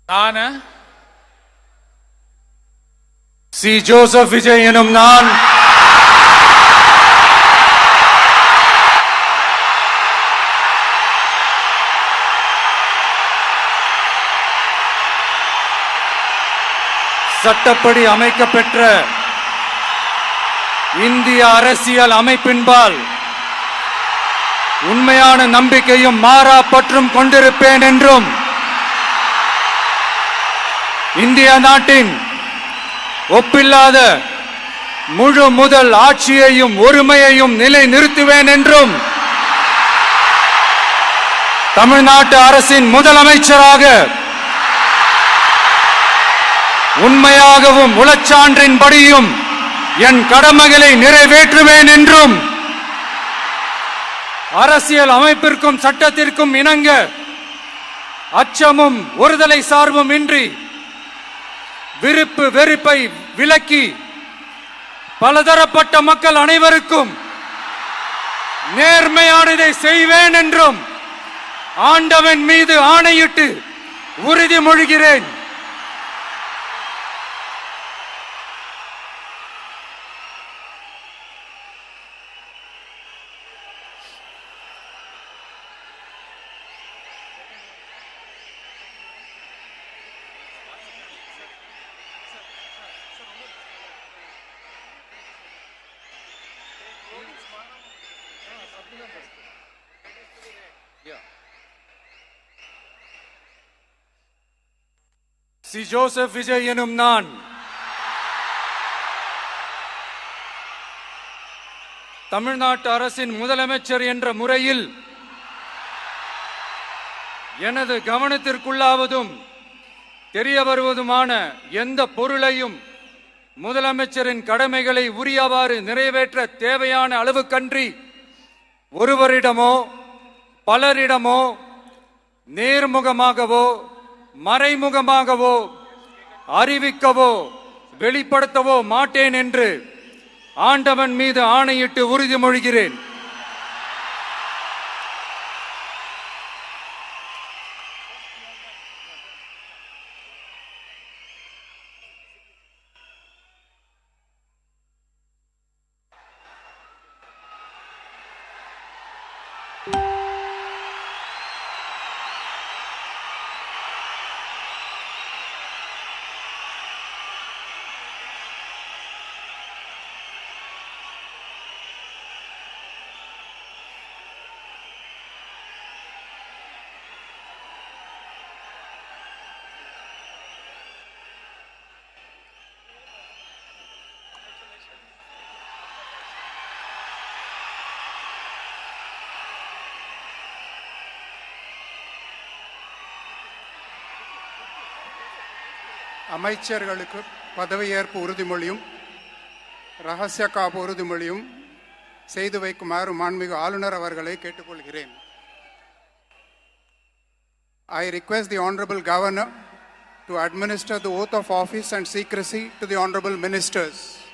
நான் C. Joseph Vijay எனும் நான் சட்டப்படி அமைக்கப்பெற்ற இந்திய அரசியல் அமைப்பின்பால் உண்மையான நம்பிக்கையும் மாறா பற்றும் கொண்டிருப்பேன் என்றும் இந்திய நாட்டின் ஒப்பில்லாத முழு முதல் ஆட்சியையும் ஒருமையையும் நிலை நிறுத்துவேன் என்றும் தமிழ்நாட்டு அரசின் முதலமைச்சராக உண்மையாகவும் உளச்சான்றின்படியும் என் கடமைகளை நிறைவேற்றுவேன் என்றும் அரசியல் அமைப்பிற்கும் சட்டத்திற்கும் இணங்க அச்சமும் ஒருதலை சார்பும் இன்றி விருப்பு வெறுப்பை விலக்கி பலதரப்பட்ட மக்கள் அனைவருக்கும் நேர்மையானதை செய்வேன் என்றும் ஆண்டவன் மீது ஆணையிட்டு உறுதிமொழிகிறேன். சி. ஜோசப் விஜய் எனும் நான் தமிழ்நாட்டு அரசின் முதலமைச்சர் என்ற முறையில் எனது கவனத்திற்குள்ளாவதும் தெரிய வருவதுமான எந்த பொருளையும் முதலமைச்சரின் கடமைகளை உரியவாறு நிறைவேற்ற தேவையான அளவுக்கன்றி ஒருவரிடமோ பலரிடமோ நேர்முகமாகவோ மறைமுகமாகவோ அறிவிக்கவோ வெளிப்படுத்தவோ மாட்டேன் என்று ஆண்டவன் மீது ஆணையிட்டு உறுதிமொழிகிறேன். அமைச்சர்களுக்கு பதவியேற்பு உறுதிமொழியும் ரகசிய காப்பு உறுதிமொழியும் செய்து வைக்குமாறு மாண்புமிகு ஆளுநர் அவர்களை கேட்டுக்கொள்கிறேன். I request the Honorable Governor to administer the oath of office and secrecy to the Honorable Ministers.